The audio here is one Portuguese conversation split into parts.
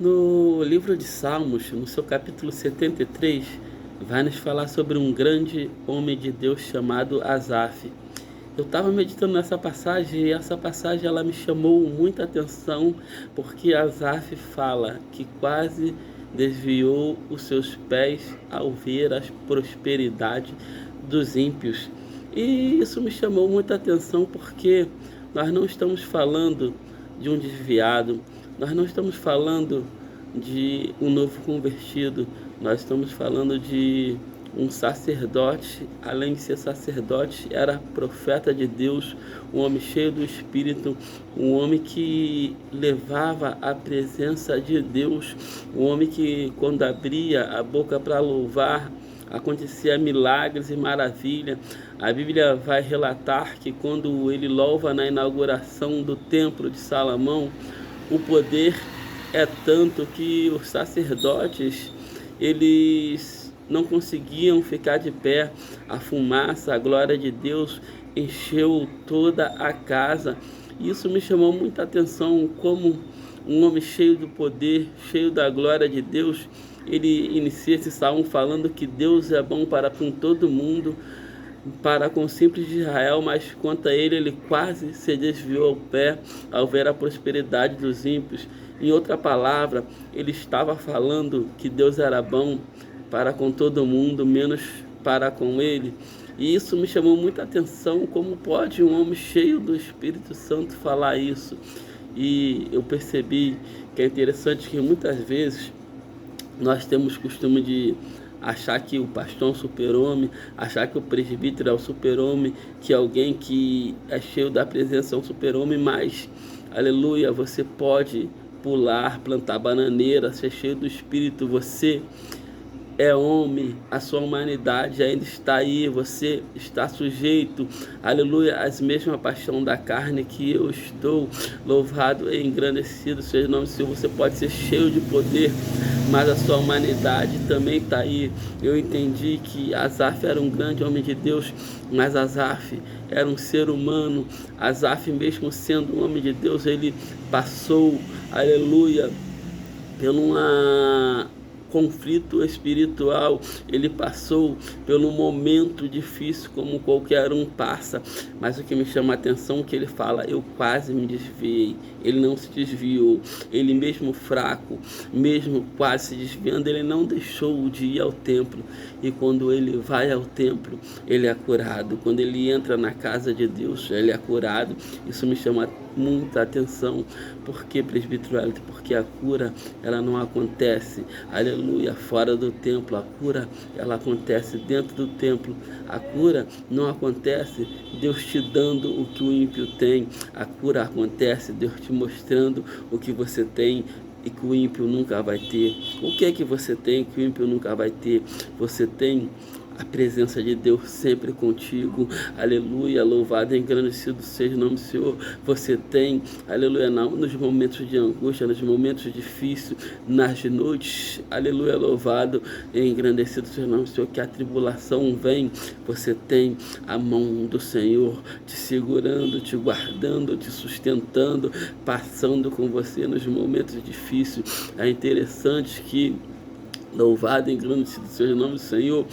No livro de Salmos, no seu capítulo 73, vai nos falar sobre um grande homem de Deus chamado Asaf. Eu estava meditando nessa passagem e essa passagem ela me chamou muita atenção porque Asaf fala que quase desviou os seus pés ao ver a prosperidade dos ímpios. E isso me chamou muita atenção porque nós não estamos falando de um desviado, nós não estamos falando de um novo convertido, nós estamos falando de um sacerdote. Além de ser sacerdote, era profeta de Deus, um homem cheio do Espírito, um homem que levava a presença de Deus, um homem que, quando abria a boca para louvar, acontecia milagres e maravilha. A Bíblia vai relatar que quando ele louva na inauguração do templo de Salomão, o poder é tanto que os sacerdotes, eles não conseguiam ficar de pé. A fumaça, a glória de Deus encheu toda a casa. Isso me chamou muita atenção, como um homem cheio do poder, cheio da glória de Deus, ele inicia esse salmo falando que Deus é bom para com todo mundo, para com o simples de Israel, mas quanto a ele quase se desviou ao pé ao ver a prosperidade dos ímpios. Em outra palavra, ele estava falando que Deus era bom para com todo mundo, menos para com ele. E isso me chamou muita atenção, como pode um homem cheio do Espírito Santo falar isso? E eu percebi que é interessante que muitas vezes nós temos costume de achar que o pastor é um super-homem, achar que o presbítero é um super-homem, que alguém que é cheio da presença é um super-homem, mas, aleluia, você pode pular, plantar bananeira, ser cheio do Espírito, você é homem, a sua humanidade ainda está aí, você está sujeito, aleluia, às mesmas paixões da carne que eu estou. Louvado e engrandecido seja o nome do Senhor. Você pode ser cheio de poder, mas a sua humanidade também está aí. Eu entendi que Asaf era um grande homem de Deus, mas Asaf era um ser humano. Asaf, mesmo sendo um homem de Deus, ele passou, aleluia, por uma conflito espiritual, ele passou pelo momento difícil como qualquer um passa, mas o que me chama a atenção é que ele fala, eu quase me desviei. Ele não se desviou, ele mesmo fraco, mesmo quase se desviando, ele não deixou de ir ao templo, e quando ele vai ao templo, ele é curado. Quando ele entra na casa de Deus, ele é curado. Isso me chama muita atenção. Por que, presbítero Wellington? Porque a cura, ela não acontece, aleluia, fora do templo. A cura, ela acontece dentro do templo. A cura não acontece Deus te dando o que o ímpio tem. A cura acontece Deus te mostrando o que você tem e que o ímpio nunca vai ter. O que é que você tem que o ímpio nunca vai ter? Você tem a presença de Deus sempre contigo, aleluia, louvado e engrandecido seja o nome do Senhor. Você tem, aleluia, nos momentos de angústia, nos momentos difíceis, nas noites, aleluia, louvado e engrandecido seja o nome do Senhor, que a tribulação vem, você tem a mão do Senhor te segurando, te guardando, te sustentando, passando com você nos momentos difíceis. É interessante que, louvado e engrandecido seja o nome do Senhor,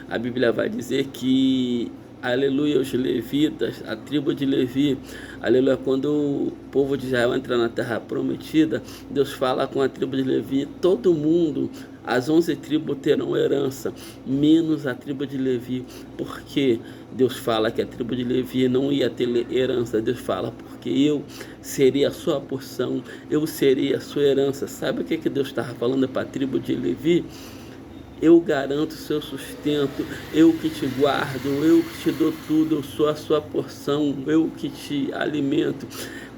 a Bíblia vai dizer que, aleluia, os levitas, a tribo de Levi, aleluia, quando o povo de Israel entra na terra prometida, Deus fala com a tribo de Levi, todo mundo, as 11 tribos terão herança, menos a tribo de Levi. Porque Deus fala que a tribo de Levi não ia ter herança? Deus fala, porque eu seria a sua porção, eu seria a sua herança. Sabe o que Deus estava falando para a tribo de Levi? Eu garanto o seu sustento, eu que te guardo, eu que te dou tudo, eu sou a sua porção, eu que te alimento.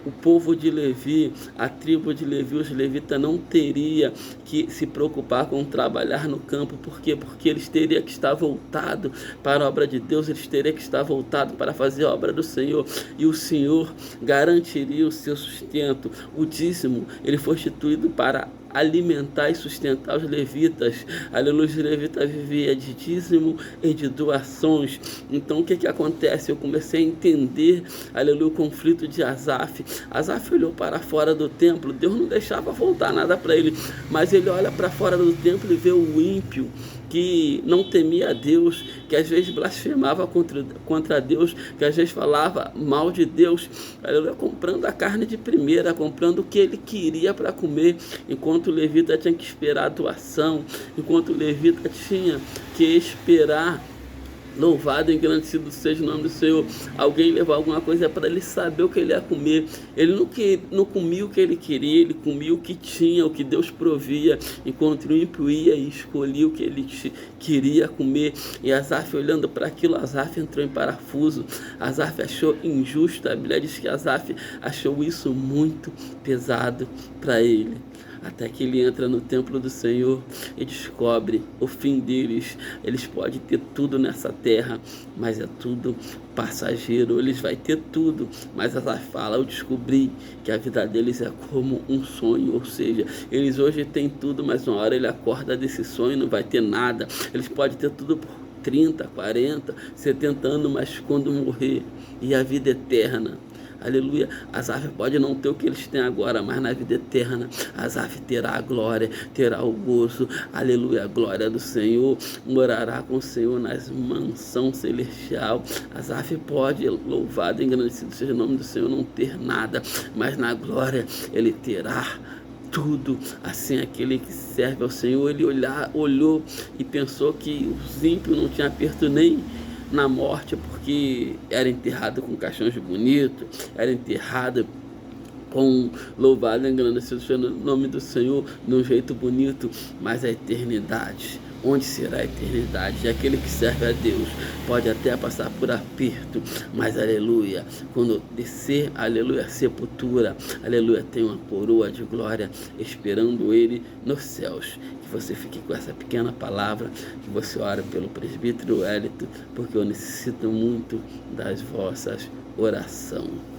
O povo de Levi, a tribo de Levi, os levitas não teria que se preocupar com trabalhar no campo. Por quê? Porque eles teriam que estar voltados para a obra de Deus, eles teriam que estar voltados para fazer a obra do Senhor, e o Senhor garantiria o seu sustento. O dízimo, ele foi instituído para alimentar e sustentar os levitas. Aleluia, os levitas viviam de dízimo e de doações. Então o que acontece? Eu comecei a entender, aleluia, o conflito de Asaf. Asaf olhou para fora do templo, Deus não deixava voltar nada para ele, mas ele olha para fora do templo e vê o ímpio, que não temia a Deus, que às vezes blasfemava contra Deus, que às vezes falava mal de Deus, aleluia, comprando a carne de primeira, comprando o que ele queria para comer, enquanto o levita tinha que esperar a doação, enquanto o levita tinha que esperar. Louvado e engrandecido seja o nome do Senhor. Alguém levar alguma coisa para ele saber o que ele ia comer. Ele não comia o que ele queria, ele comia o que tinha, o que Deus provia, enquanto o ímpio ia e escolhia o que ele queria comer. E Asaf, olhando para aquilo, Asaf entrou em parafuso. Asaf achou injusto. A Bíblia diz que Asaf achou isso muito pesado para ele. Até que ele entra no templo do Senhor e descobre o fim deles. Eles podem ter tudo nessa terra, mas é tudo passageiro. Eles vão ter tudo, mas ela fala: eu descobri que a vida deles é como um sonho. Ou seja, eles hoje têm tudo, mas uma hora ele acorda desse sonho e não vai ter nada. Eles podem ter tudo por 30, 40, 70 anos, mas quando morrer, e a vida eterna, aleluia, Asaf pode não ter o que eles têm agora, mas na vida eterna Asaf terá a glória, terá o gozo, aleluia, a glória do Senhor, morará com o Senhor nas mansão celestial. Asaf pode, louvado e engrandecido seja o nome do Senhor, não ter nada, mas na glória ele terá tudo. Assim, aquele que serve ao Senhor, ele olhou e pensou que os ímpios não tinham aperto nem na morte, porque era enterrado com caixões bonitos, era enterrado com louvado e engrandecido seja o nome do Senhor, de um jeito bonito, mas a eternidade, onde será a eternidade? E aquele que serve a Deus pode até passar por aperto, mas aleluia, quando descer, aleluia, a sepultura, aleluia, tem uma coroa de glória esperando ele nos céus. Que você fique com essa pequena palavra, que você ore pelo presbítero Wellington, porque eu necessito muito das vossas orações.